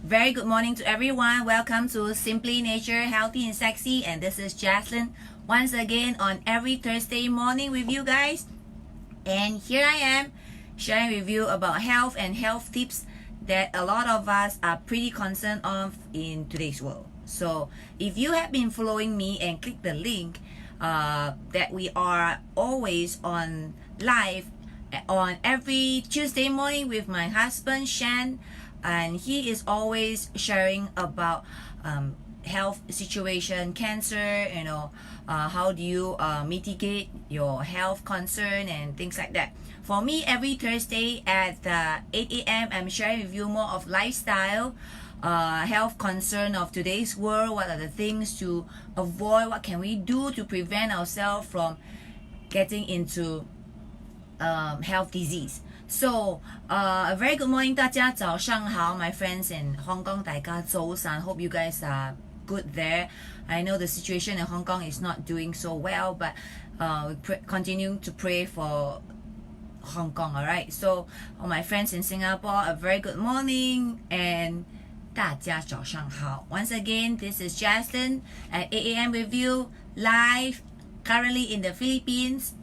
Very good morning to everyone. Welcome to Simply Nature, Healthy and Sexy, and this is Jaslin once again on every Thursday morning with you guys. And here I am sharing with you about health and health tips that a lot of us are pretty concerned of in today's world. So if you have been following me and click the link that we are always on live on every Tuesday morning with my husband Shan, and he is always sharing about health situation, cancer, how do you mitigate your health concern and things like that. For me, every Thursday at 8 a.m. I'm sharing with you more of lifestyle, health concern of today's world. What are the things to avoid? What can we do to prevent ourselves from getting into health disease? So, a very good morning 大家早上好 my friends in Hong Kong 大家早晨 hope you guys are good there. I know the situation in Hong Kong is not doing so well, but we continue to pray for Hong Kong, alright? So, all my friends in Singapore, a very good morning and 大家早上好. Once again, this is Jaslin at 8 a.m. with you, live, currently in the Philippines,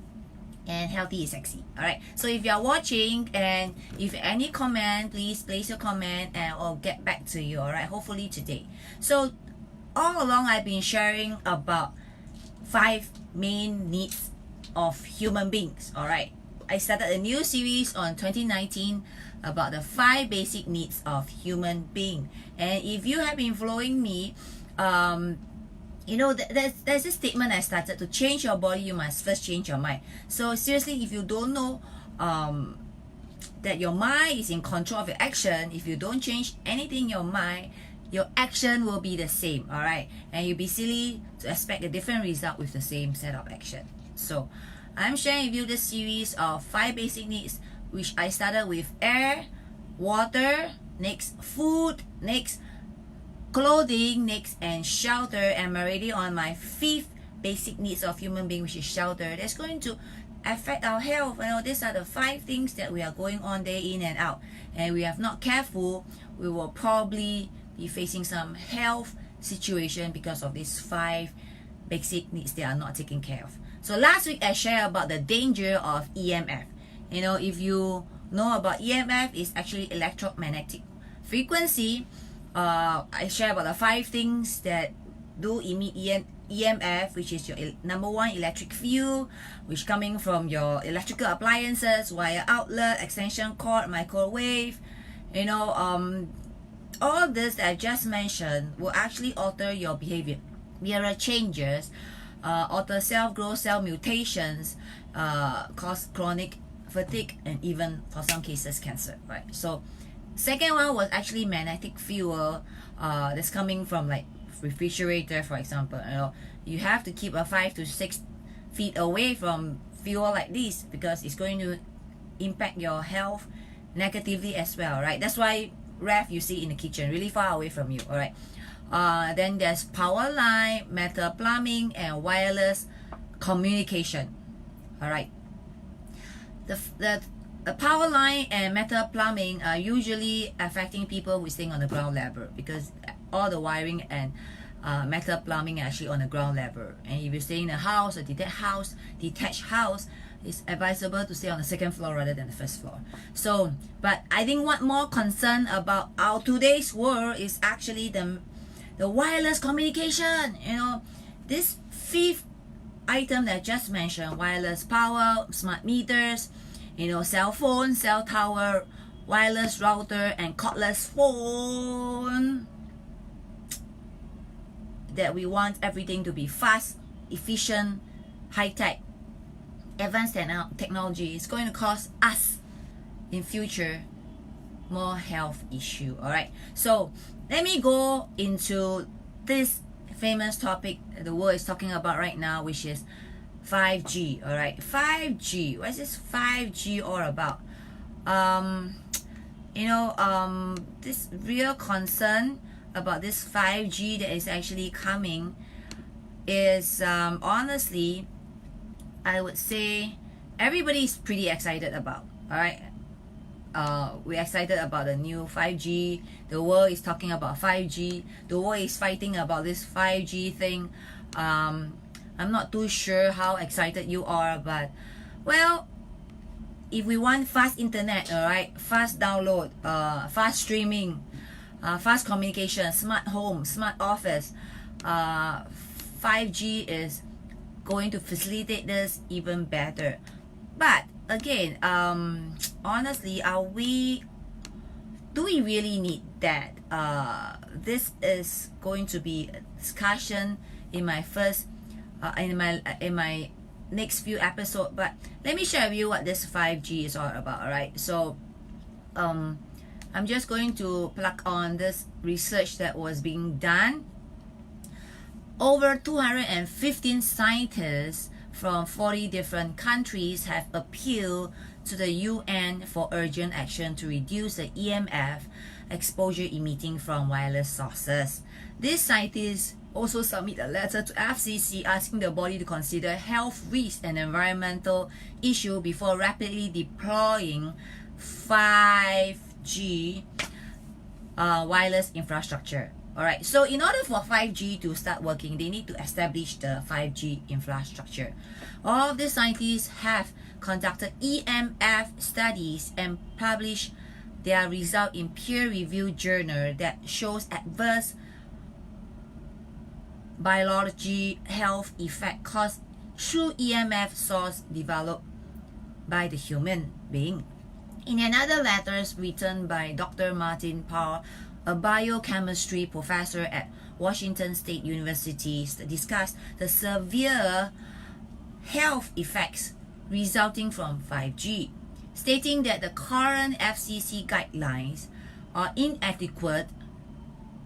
and healthy is sexy. Alright, so if you are watching and if any comment, please place your comment and I'll get back to you. Alright, hopefully today. So all along I've been sharing about 5 main needs of human beings. Alright, I started a new series on 2019 about the 5 basic needs of human being, and if you have been following me, there's this statement I started: to change your body you must first change your mind. So seriously, if you don't know that your mind is in control of your action, if you don't change anything in your mind, your action will be the same, alright? And you'll be silly to expect a different result with the same set of action. So I'm sharing with you this series of 5 basic needs, which I started with air, water, next food, next clothing, next and shelter, and I'm already on my 5th basic needs of human being, which is shelter. That's going to affect our health. These are the 5 things that we are going on day in and out, and we are not careful, we will probably be facing some health situation because of these 5 basic needs that are not taken care of. So last week I shared about the danger of EMF. If you know about EMF, it's actually electromagnetic frequency. I share about the 5 things that do emit EMF, which is your number 1, electric field, which coming from your electrical appliances, wire outlet, extension cord, microwave. All this that I just mentioned will actually alter your behavior. There are changes, alter cell growth, cell mutations, cause chronic fatigue, and even for some cases cancer, right? So second one was actually magnetic fuel, that's coming from like refrigerator, for example. You have to keep a 5 to 6 feet away from fuel like this because it's going to impact your health negatively as well, right? That's why ref you see in the kitchen really far away from you, alright? Then there's power line, metal plumbing, and wireless communication. Alright, the power line and metal plumbing are usually affecting people who are staying on the ground level, because all the wiring and metal plumbing are actually on the ground level. And if you're staying in a house, a detached house, it's advisable to stay on the 2nd floor rather than the 1st floor. So, but I think what more concern about our today's world is actually the wireless communication. This 5th item that I just mentioned: wireless power, smart meters, cell phone, cell tower, wireless router, and cordless phone. That we want everything to be fast, efficient, high-tech, advanced technology is going to cause us in future more health issue. Alright, so let me go into this famous topic the world is talking about right now, which is 5G. Alright, 5G. What is this 5G all about? This real concern about this 5G that is actually coming is honestly, I would say everybody is pretty excited about. Alright, we're excited about the new 5G. The world is talking about 5G. The world is fighting about this 5G thing. I'm not too sure how excited you are, but well, if we want fast internet, all right, fast download, fast streaming, fast communication, smart home, smart office, 5G is going to facilitate this even better. But again, honestly, do we really need that? This is going to be a discussion in my first in my next few episodes, but let me share with you what this 5G is all about. All right, so I'm just going to plug on this research that was being done. Over 215 scientists from 40 different countries have appealed to the UN for urgent action to reduce the EMF exposure emitting from wireless sources. These scientists also submit a letter to FCC asking the body to consider health risks and environmental issue before rapidly deploying 5G wireless infrastructure. Alright, so in order for 5G to start working, they need to establish the 5G infrastructure. All of the scientists have conducted EMF studies and published their result in peer-reviewed journal that shows adverse biology health effect caused through EMF source developed by the human being. In another letter written by Dr. Martin Parr, a biochemistry professor at Washington State University, discussed the severe health effects resulting from 5G, stating that the current FCC guidelines are inadequate,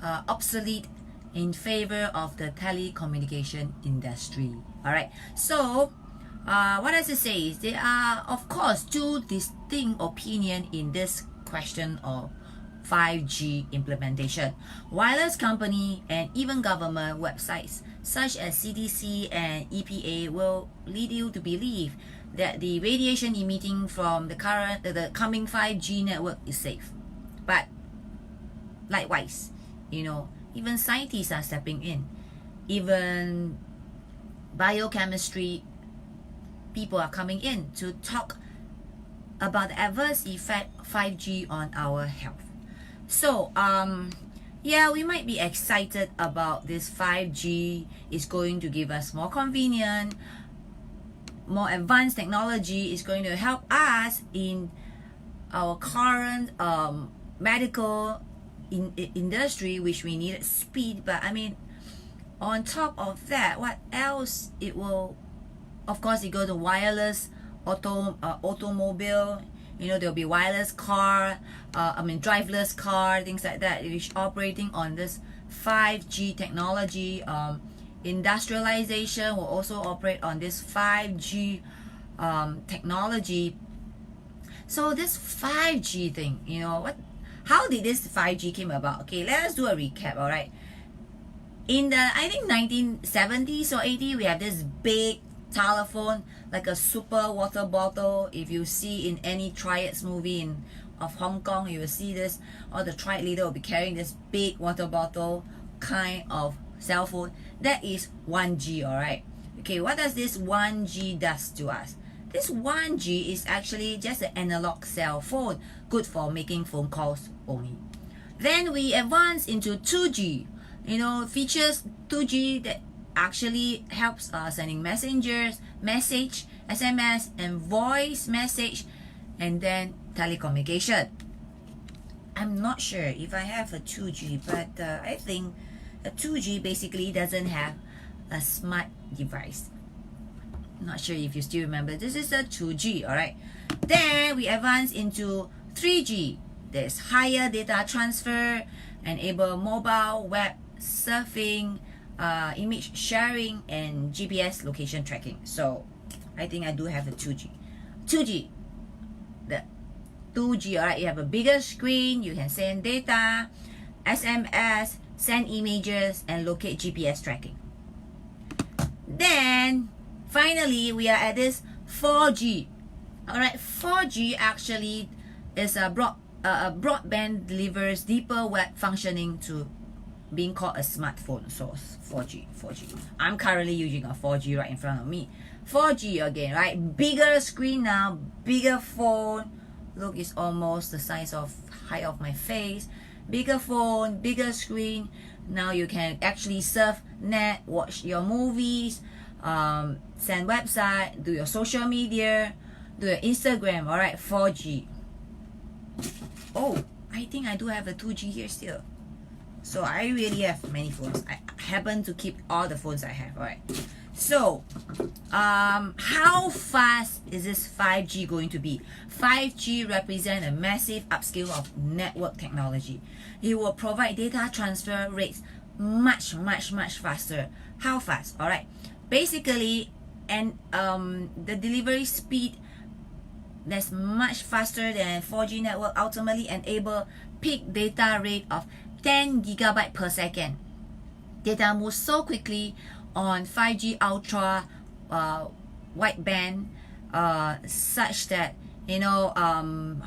obsolete, in favor of the telecommunication industry. Alright, so what does it say? There are, of course, two distinct opinions in this question of 5G implementation. Wireless company and even government websites such as CDC and EPA will lead you to believe that the radiation emitting from the coming 5G network is safe. But likewise, even scientists are stepping in. Even biochemistry people are coming in to talk about the adverse effect of 5G on our health. So, yeah, we might be excited about this 5G is going to give us more convenient, more advanced technology is going to help us in our current medical industry, which we needed speed. But I mean, on top of that, what else it will, of course, it go to wireless automobile. There'll be wireless car, driverless car, things like that, which operating on this 5G technology. Industrialization will also operate on this 5G technology. So this 5G thing, how did this 5G came about? Okay, let us do a recap. All right, in the I think 1970s or 80s, we have this big telephone, like a super water bottle. If you see in any triads movie of Hong Kong, you will see this, or the triad leader will be carrying this big water bottle kind of cell phone. That is 1G. all right. Okay, what does this 1G does to us? This 1G is actually just an analog cell phone, good for making phone calls only. Then we advance into 2G. Features 2G that actually helps sending message, SMS, and voice message, and then telecommunication. I'm not sure if I have a 2G, but I think a 2G basically doesn't have a smart device. Not sure if you still remember. This is a 2G. all right. Then we advance into 3G. There's higher data transfer, enable mobile web surfing, image sharing, and GPS location tracking. So I think I do have a 2G. The 2G, all right, you have a bigger screen, you can send data, SMS, send images, and locate GPS tracking. Then finally we are at this 4G. All right, 4G actually is a broadband delivers deeper web functioning to being called a smartphone. So 4G. I'm currently using a 4G right in front of me. 4G again, right? Bigger screen now, bigger phone. Look, it's almost the size of height of my face. Bigger phone, bigger screen. Now you can actually surf net, watch your movies, send website, do your social media, do your Instagram. All right, 4G. Oh, I think I do have a 2G here still. So I really have many phones. I happen to keep all the phones I have. All right. So, how fast is this 5G going to be? 5G represents a massive upscale of network technology. It will provide data transfer rates much faster. How fast? All right. Basically, and the delivery speed that's much faster than 4G network ultimately enable peak data rate of 10 gigabyte per second. Data moves so quickly on 5G ultra wideband such that, you know,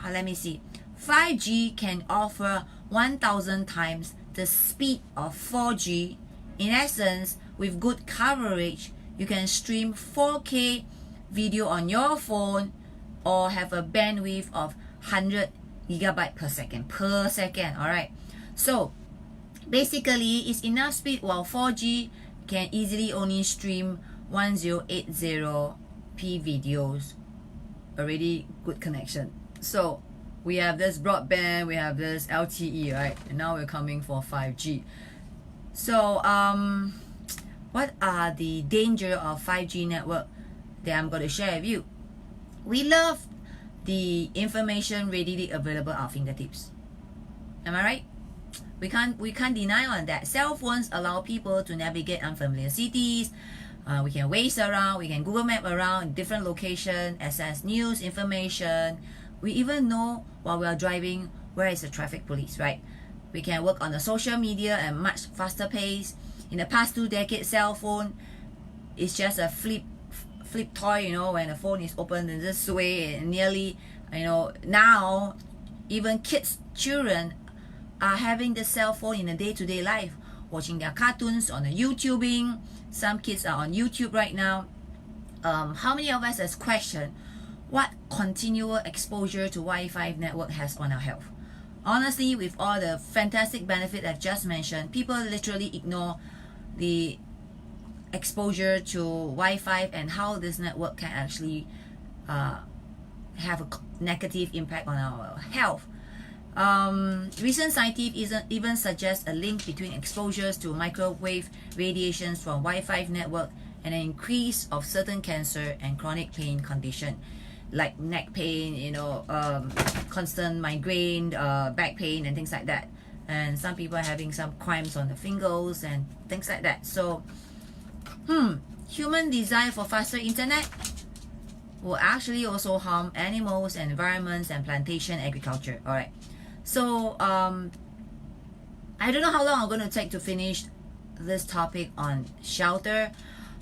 let me see, 5G can offer 1,000 times the speed of 4G. In essence, with good coverage, you can stream 4K video on your phone or have a bandwidth of 100 gigabyte per second. All right. So basically, it's enough speed, while 4G can easily only stream 1080p videos. Already good connection. So we have this broadband, we have this LTE, right? And now we're coming for 5G. So what are the danger of 5G network that I'm going to share with you? We love the information readily available at our fingertips. Am I right? We can't deny on that. Cell phones allow people to navigate unfamiliar cities. We can Waze around, we can Google Map around different locations, access news, information. We even know while we are driving where is the traffic police, right? We can work on the social media at much faster pace. In the past 2 decades, cell phone is just a flip toy, you know, when the phone is open in this way, and nearly, you know, now even children are having the cell phone in a day-to-day life, watching their cartoons on the YouTubing. Some kids are on YouTube right now. How many of us has questioned what continual exposure to Wi-Fi network has on our health? Honestly, with all the fantastic benefit I've just mentioned, people literally ignore the exposure to Wi-Fi and how this network can actually have a negative impact on our health. Recent scientists even suggest a link between exposures to microwave radiations from Wi-Fi network and an increase of certain cancer and chronic pain condition like neck pain, you know, constant migraine, back pain and things like that. And some people are having some cramps on the fingers and things like that. So, human desire for faster internet will actually also harm animals, environments, and plantation agriculture. All right. So I don't know how long I'm going to take to finish this topic on shelter.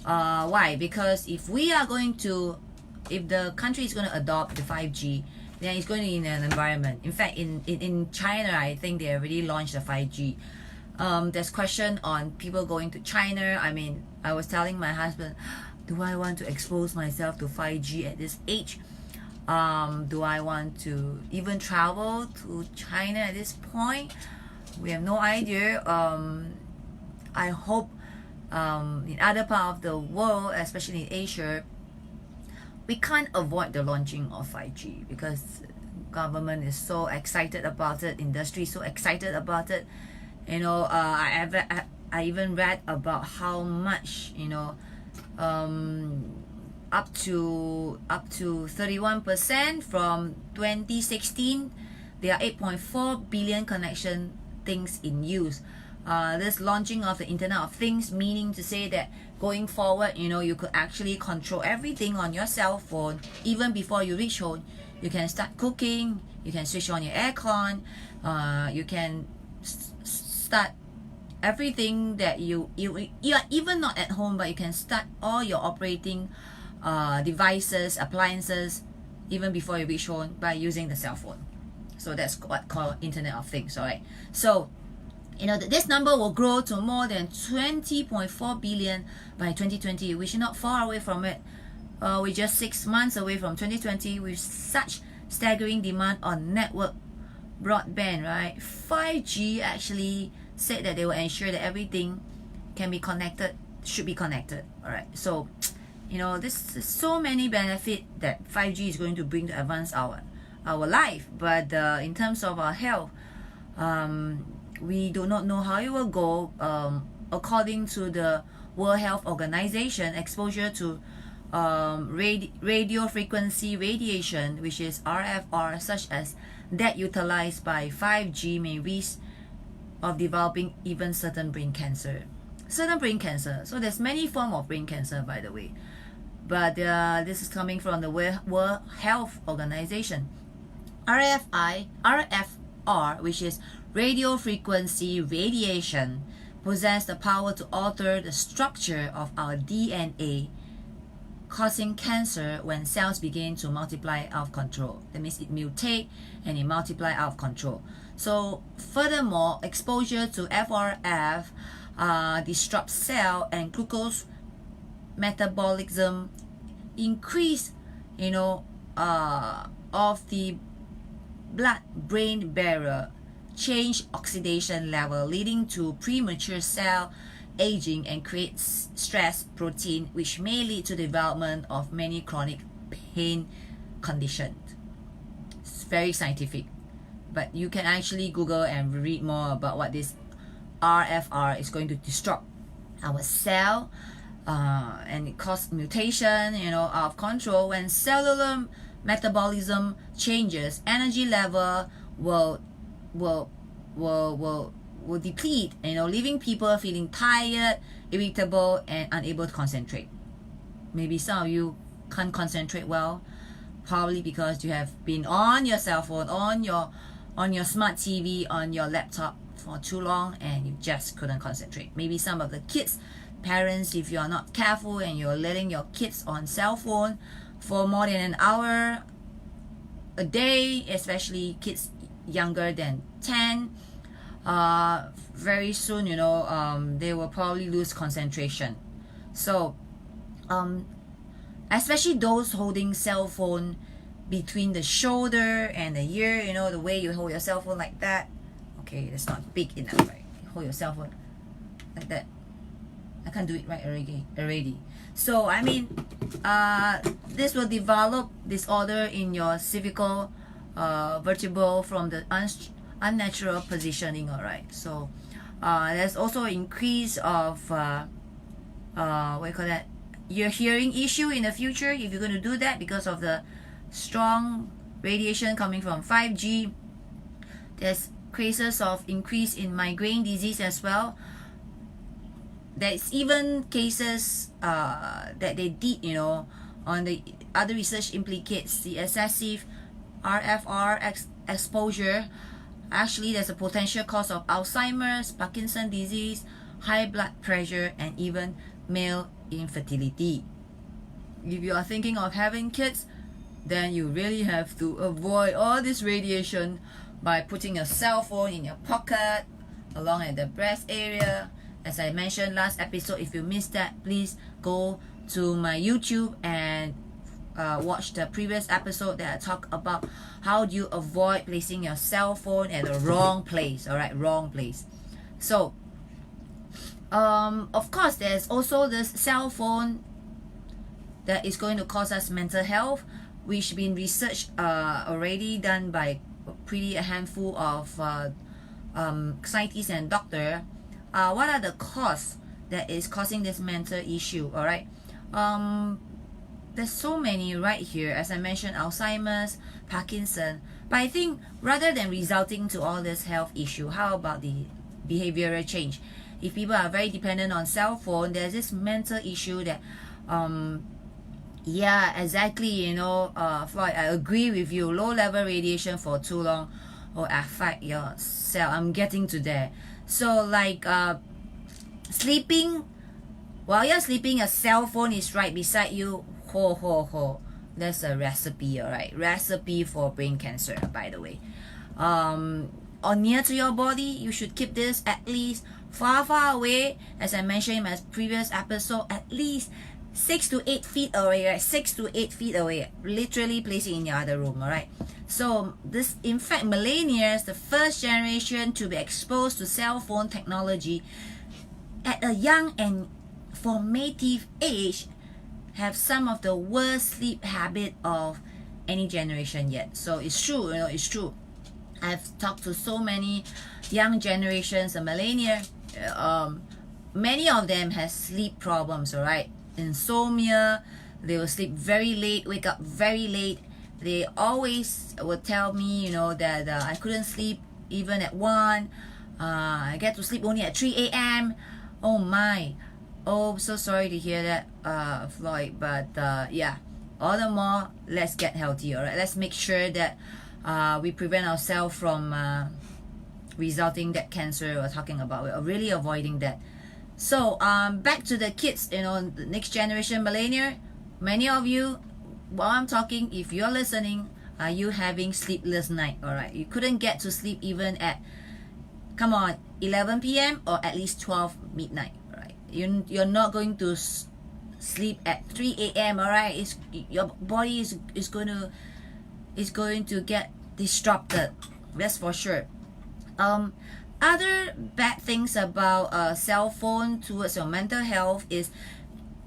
Why? Because if the country is going to adopt the 5G, then it's going to be in an environment. In fact, in China, I think they already launched the 5G. There's question on people going to China. I mean, I was telling my husband, do I want to expose myself to 5G at this age? Do I want to even travel to China at this point? We have no idea. I hope in other part of the world, especially in Asia, we can't avoid the launching of 5G because government is so excited about it, industry is so excited about it. You know, I even read about how much, you know, up to 31% from 2016. There are 8.4 billion connection things in use. This launching of the Internet of Things, meaning to say that going forward, you know, you could actually control everything on your cell phone. Even before you reach home, you can start cooking, you can switch on your aircon, you can start everything that you are even not at home, but you can start all your operating devices, appliances, even before you reach home by using the cell phone. So that's what called Internet of Things, all right? So, you know, this number will grow to more than 20.4 billion by 2020. We should not far away from it. We're just 6 months away from 2020 with such staggering demand on network broadband, right? 5G actually said that they will ensure that everything can be connected, should be connected, all right? So, you know, this is so many benefit that 5G is going to bring to advance our life. But in terms of our health, we do not know how it will go. According to the World Health Organization, exposure to radio frequency radiation, which is RFR, such as that utilized by 5G, may risk of developing even certain brain cancer. So there's many forms of brain cancer, by the way. But this is coming from the World Health Organization. RFR, which is radio frequency radiation, possess the power to alter the structure of our DNA, causing cancer when cells begin to multiply out of control. That means it mutate and it multiply out of control. So furthermore, exposure to FRF disrupts cell and glucose metabolism, increase, you know, of the blood-brain barrier, change oxidation level, leading to premature cell aging and creates stress protein, which may lead to development of many chronic pain conditions. It's very scientific, but you can actually Google and read more about what this RFR is going to disrupt our cell, and it causes mutation, you know, out of control. When cellular metabolism changes, energy level will deplete, you know, leaving people feeling tired, irritable, and unable to concentrate. Maybe some of you can't concentrate well, probably because you have been on your cell phone, on your smart TV, on your laptop for too long, and you just couldn't concentrate. Maybe some of the kids, parents, if you are not careful and you're letting your kids on cell phone for more than an hour a day, especially kids younger than 10, very soon, you know, they will probably lose concentration. So especially those holding cell phone between the shoulder and the ear, you know, the way you hold your cell phone like that. Okay, that's not big enough, right? You hold your cell phone like that. I can't do it right already. So I mean, this will develop disorder in your cervical vertebral from the unnatural positioning, all right? So there's also increase of what you call that, your hearing issue in the future if you're going to do that because of the strong radiation coming from 5G. There's cases of increase in migraine disease as well. There's even cases that they did, you know, on the other research implicates the excessive RFR exposure. Actually, there's a potential cause of Alzheimer's, Parkinson's disease, high blood pressure, and even male infertility. If you are thinking of having kids, then you really have to avoid all this radiation by putting a cell phone in your pocket along at the breast area. As I mentioned last episode, if you missed that, please go to my YouTube and watch the previous episode that I talk about how do you avoid placing your cell phone at the wrong place. All right, wrong place. So of course, there's also this cell phone that is going to cause us mental health, which been research already done by a handful of scientists and doctors. What are the cause that is causing this mental issue? All right, there's so many right here. As I mentioned, Alzheimer's, Parkinson. But I think rather than resulting to all this health issue, how about the behavioral change? If people are very dependent on cell phone, there's this mental issue that yeah, exactly, you know, Floyd, I agree with you. Low level radiation for too long will affect your cell. I'm getting to there. So like sleeping, while you're sleeping, a cell phone is right beside you. That's a recipe, all right? Recipe for brain cancer, by the way. or near to your body, you should keep this at least far away. As I mentioned in my previous episode, at least 6 to 8 feet away, right? 6 to 8 feet away. Literally place it in your other room, alright? So this, in fact, millennials, the first generation to be exposed to cell phone technology at a young and formative age, have some of the worst sleep habit of any generation yet. So it's true, it's true. I've talked to so many young generations, a millennial, many of them has sleep problems, alright? Insomnia, they will sleep very late, wake up very late. They always would tell me, that I couldn't sleep even at 1. I get to sleep only at 3 a.m. Oh my. Oh, so sorry to hear that, Floyd. But yeah, all the more, let's get healthy, alright? Let's make sure that we prevent ourselves from resulting that cancer we're talking about. We're really avoiding that. So back to the kids, the next generation millennial. Many of you, while I'm talking, if you're listening, are you having sleepless night? Alright, you couldn't get to sleep even at, come on, 11 p.m. or at least 12 midnight. Alright, you're not going to sleep at 3 a.m. Alright, your body is going to get disrupted. That's for sure. Other bad things about cell phone towards your mental health is,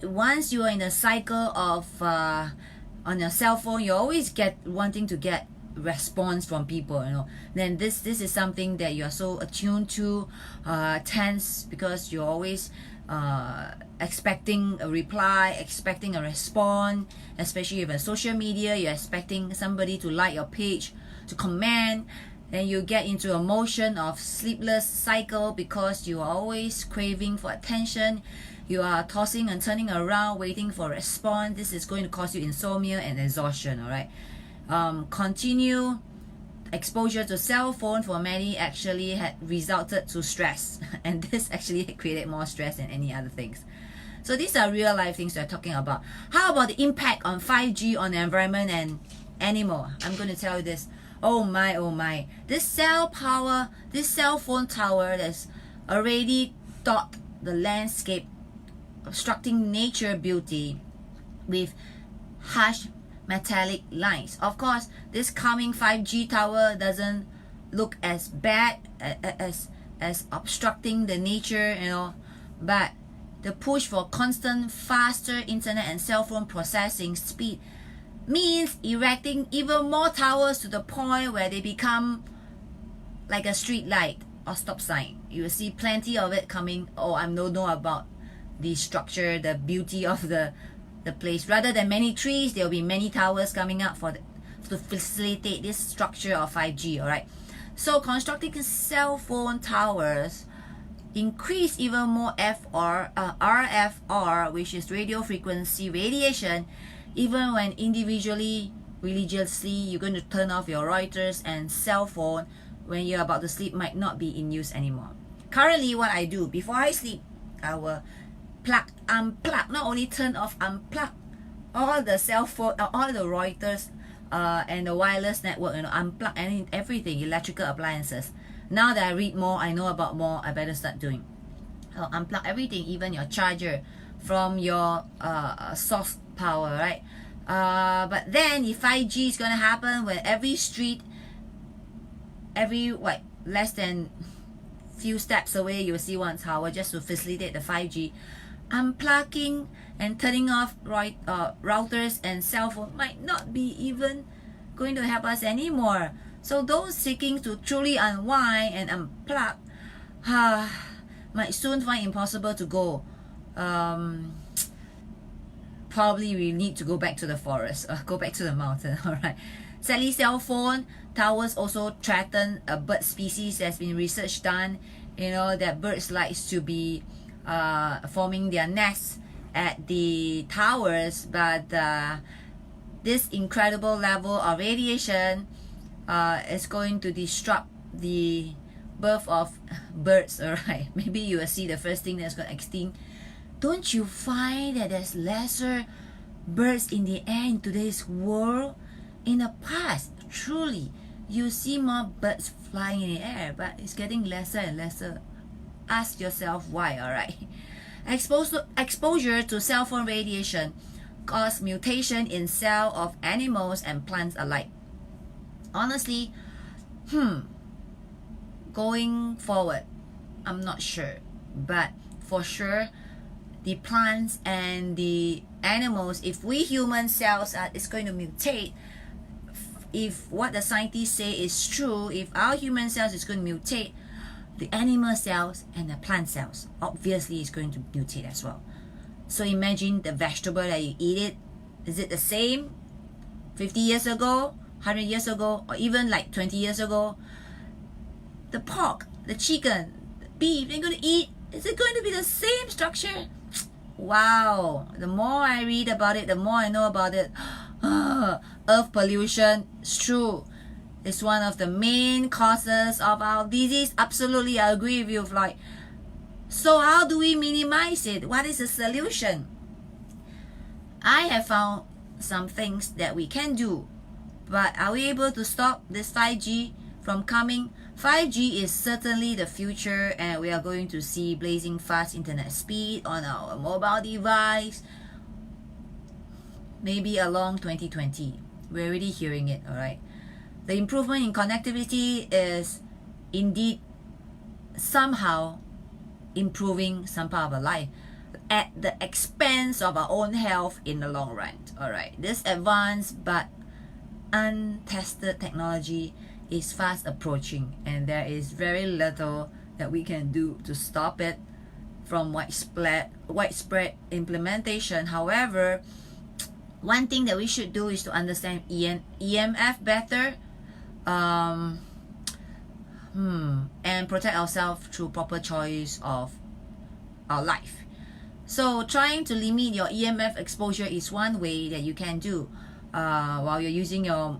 once you are in a cycle of on your cell phone, you always wanting to get response from people, then this is something that you are so attuned to, tense, because you're always expecting a reply, expecting a response. Especially if on social media, you're expecting somebody to like your page, to comment. Then you get into a motion of sleepless cycle because you are always craving for attention. You are tossing and turning around waiting for a response. This is going to cause you insomnia and exhaustion, alright? Continue exposure to cell phone for many actually had resulted to stress, and this actually created more stress than any other things. So these are real life things we're talking about. How about the impact on 5G on the environment and animal? I'm going to tell you this. Oh my. This cell phone tower that's already dot the landscape, obstructing nature beauty with harsh metallic lines. Of course, this coming 5G tower doesn't look as bad as obstructing the nature, but the push for constant faster internet and cell phone processing speed means erecting even more towers to the point where they become like a street light or stop sign. You will see plenty of it coming. Oh, I don't know about the structure, the beauty of the place. Rather than many trees, there will be many towers coming up to facilitate this structure of 5G, alright? So constructing cell phone towers increase even more RFR, which is radio frequency radiation. Even when individually, religiously, you're going to turn off your Reuters and cell phone when you're about to sleep might not be in use anymore. Currently, what I do before I sleep, I will unplug, not only turn off, unplug all the cell phone, all the Reuters and the wireless network, unplug everything, electrical appliances. Now that I read more, I know about more, I better start doing. Unplug everything, even your charger from your source power, right? But then if 5G is going to happen, where every street, less than few steps away, you will see one tower just to facilitate the 5G. Unplugging and turning off routers and cell phone might not be even going to help us anymore. So those seeking to truly unwind and unplug might soon find impossible to go. Probably we need to go back to the forest, go back to the mountain. Alright. Sadly, cell phone towers also threaten a bird species. There's been research done, that birds likes to be forming their nests at the towers, but this incredible level of radiation is going to disrupt the birth of birds. Alright, maybe you will see the first thing that's going to extinct. Don't you find that there's lesser birds in the air in today's world? In the past, truly, you see more birds flying in the air, but it's getting lesser and lesser. Ask yourself why, alright? Exposure to cell phone radiation cause mutation in cell of animals and plants alike. Honestly, going forward, I'm not sure, but for sure, the plants and the animals, if we human cells is going to mutate, if what the scientists say is true, if our human cells is going to mutate, the animal cells and the plant cells obviously is going to mutate as well. So imagine the vegetable that you eat it, is it the same 50 years ago, 100 years ago, or even like 20 years ago? The pork, the chicken, the beef you're going to eat, is it going to be the same structure? Wow, the more I read about it, the more I know about it. Earth pollution, it's true. It's one of the main causes of our disease. Absolutely, I agree with you, Floyd. So how do we minimize it? What is the solution? I have found some things that we can do. But are we able to stop this 5G from coming? 5G is certainly the future, and we are going to see blazing fast internet speed on our mobile device. Maybe along 2020. We're already hearing it, alright? The improvement in connectivity is indeed somehow improving some part of our life at the expense of our own health in the long run, alright? This advanced but untested technology is fast approaching, and there is very little that we can do to stop it from widespread implementation. However, one thing that we should do is to understand EMF better, and protect ourselves through proper choice of our life. So trying to limit your EMF exposure is one way that you can do while you're using your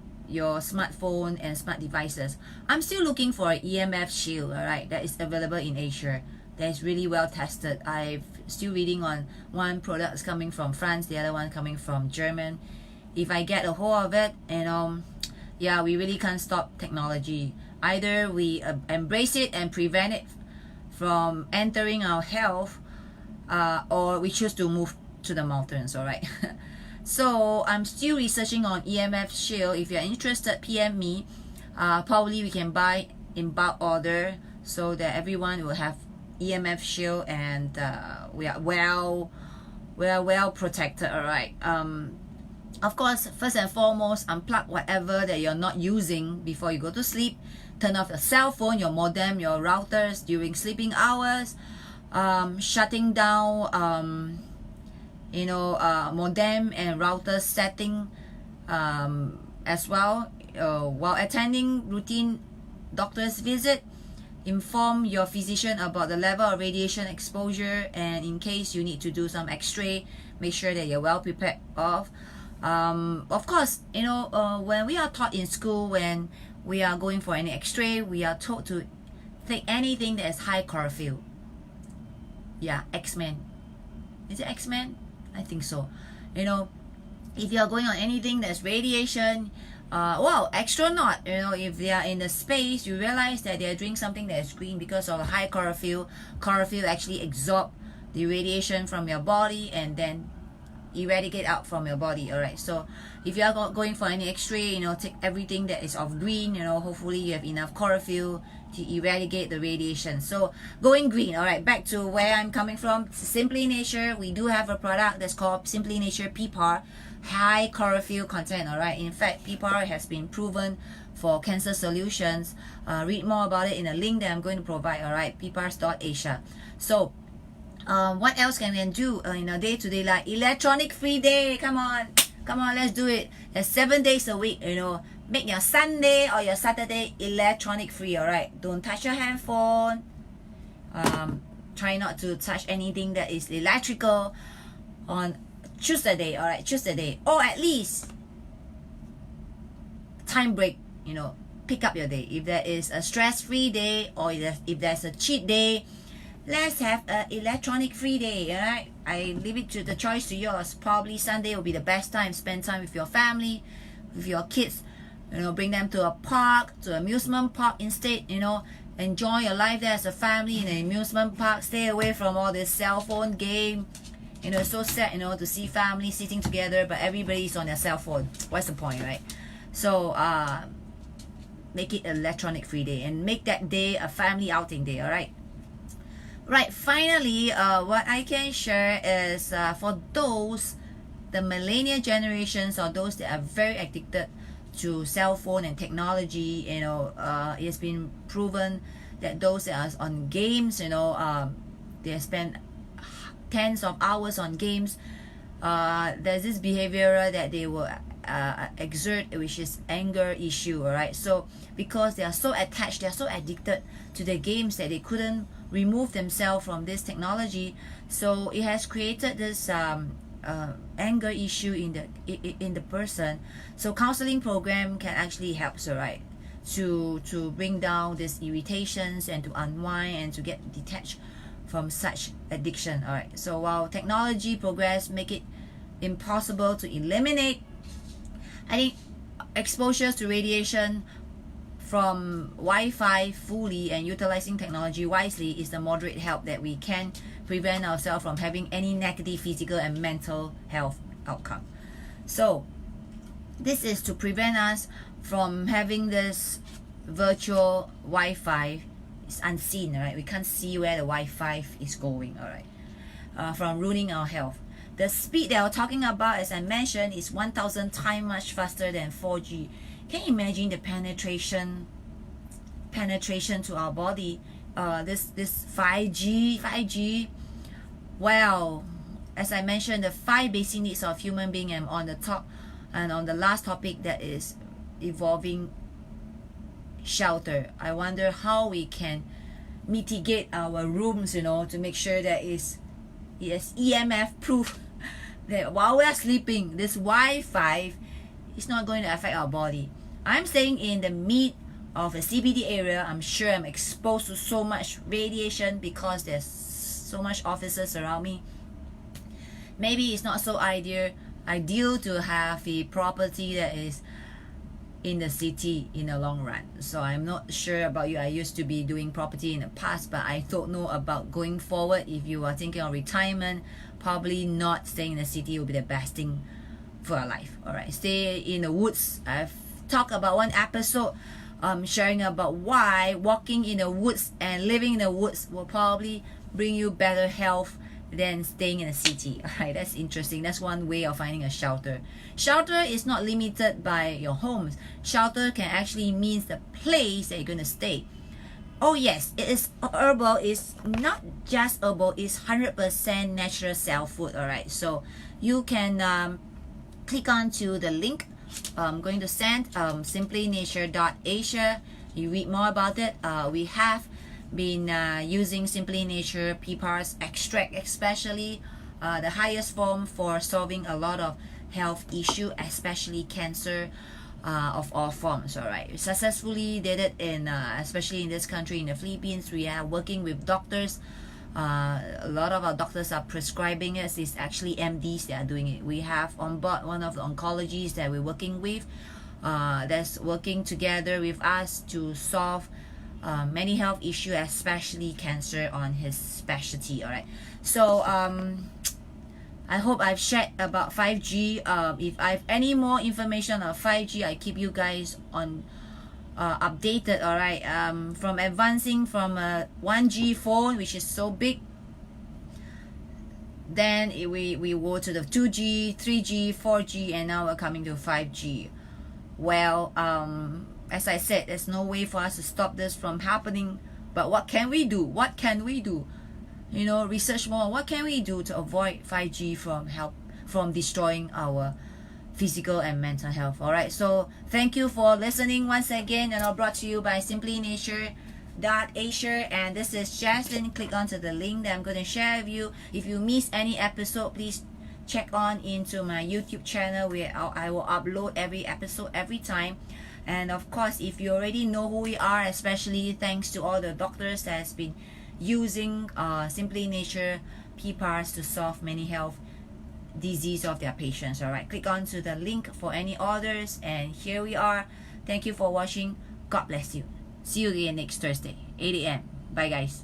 smartphone and smart devices. I'm still looking for an EMF shield, alright, that is available in Asia, that is really well tested. I'm still reading on one product is coming from France, the other one coming from German. If I get a hold of it, and yeah, we really can't stop technology. Either we embrace it and prevent it from entering our health, or we choose to move to the mountains, alright? So I'm still researching on EMF shield. If you're interested, PM me. Probably we can buy in bulk order so that everyone will have EMF shield, and we are well protected, alright? Of course, first and foremost, unplug whatever that you're not using before you go to sleep. Turn off your cell phone, your modem, your routers during sleeping hours. Shutting down modem and router setting as well. While attending routine doctor's visit, inform your physician about the level of radiation exposure, and in case you need to do some x-ray, make sure that you're well prepared of course, when we are taught in school, when we are going for any x-ray, we are told to take anything that is high chlorophyll. Yeah, X-Men. Is it X-Men? I think so. If you are going on anything that's radiation, astronaut, if they are in the space, you realize that they are doing something that is green because of high chlorophyll. Chlorophyll actually absorb the radiation from your body and then eradicate out from your body, alright? So if you are going for any x-ray, take everything that is of green, hopefully you have enough chlorophyll to eradicate the radiation. So going green, alright, back to where I'm coming from. Simply Nature, we do have a product that's called Simply Nature PPAR, high chlorophyll content, alright? In fact, PPAR has been proven for cancer solutions. Read more about it in a link that I'm going to provide, alright? pparsasia. So what else can we do in a day-to-day life? Electronic free day. Come on, let's do it. There's 7 days a week. Make your Sunday or your Saturday electronic free. Alright, don't touch your handphone. Try not to touch anything that is electrical on Tuesday. Alright, Tuesday, or at least time break. Pick up your day. If there is a stress-free day, or if there's a cheat day, let's have an electronic free day, alright? I leave it to the choice to yours. Probably Sunday will be the best time. Spend time with your family, with your kids. You know, bring them to a park, to amusement park instead. You know, enjoy your life there as a family in an amusement park. Stay away from all this cell phone game. You know, it's so sad, you know, to see families sitting together, but everybody's on their cell phone. What's the point, right? So, make it electronic free day and make that day a family outing day, all right? Right, finally, what I can share is for those, the millennial generations, or those that are very addicted to cell phone and technology, you know, it's been proven that those that are on games, you know, they spend tens of hours on games. There's this behavior that they will exert, which is anger issue, all right? So because they are so attached, they are so addicted to the games that they couldn't remove themselves from this technology, so it has created this anger issue in the person. So counseling program can actually help, so right, to bring down these irritations and to unwind and to get detached from such addiction. All right, so while technology progress make it impossible to eliminate, I think exposures to radiation from Wi-Fi fully and utilizing technology wisely is the moderate help that we can prevent ourselves from having any negative physical and mental health outcome. So this is to prevent us from having this virtual Wi-Fi. It's unseen, right? We can't see where the Wi-Fi is going, all right, from ruining our health. The speed that we're talking about, as I mentioned, is 1,000 times much faster than 4G. Can you imagine the penetration to our body? This 5G. Well, as I mentioned, the 5 basic needs of human being, and on the top and on the last topic, that is evolving shelter. I wonder how we can mitigate our rooms, you know, to make sure that it's EMF proof that while we're sleeping, this Wi-Fi is not going to affect our body. I'm staying in the mid of a CBD area. I'm sure I'm exposed to so much radiation because there's so much offices around me. Maybe it's not so ideal to have a property that is in the city in the long run. So I'm not sure about you. I used to be doing property in the past, but I don't know about going forward. If you are thinking of retirement, probably not staying in the city will be the best thing for your life. All right, stay in the woods. I've talked about one episode sharing about why walking in the woods and living in the woods will probably bring you better health than staying in a city. Alright, that's interesting. That's one way of finding a shelter. Shelter is not limited by your homes. Shelter can actually mean the place that you're going to stay. Oh yes, it is herbal. It's not just herbal, it's 100% natural cell food. Alright, so you can click on to the link I'm going to send, simplynature.asia. You read more about it. We have been using Simply Nature pparsasia extract, especially the highest form for solving a lot of health issue, especially cancer of all forms. All right, we successfully did it in especially in this country, in the Philippines. We are working with doctors. A lot of our doctors are prescribing it. It's actually MDs that are doing it. We have on board one of the oncologists that we're working with, that's working together with us to solve many health issues, especially cancer, on his specialty. All right, so I hope I've shared about 5G. If I have any more information on 5G, I keep you guys on updated. All right, from advancing from a 1G phone, which is so big, then we go to the 2G, 3G, 4G, and now we're coming to 5G. Well, as I said, there's no way for us to stop this from happening, but what can we do? You know, research more. What can we do to avoid 5G from destroying our physical and mental health? All right, so thank you for listening once again, and I'm brought to you by simplynature.asia, and this is Jaslin. Click onto the link that I'm going to share with you. If you miss any episode, please check on into my YouTube channel, where I will upload every episode every time. And of course, if you already know who we are, especially thanks to all the doctors that has been using Simply Nature pparsasia to solve many health disease of their patients. All right, click on to the link for any orders, and here we are. Thank you for watching. God bless you. See you again next Thursday, 8 a.m. Bye guys.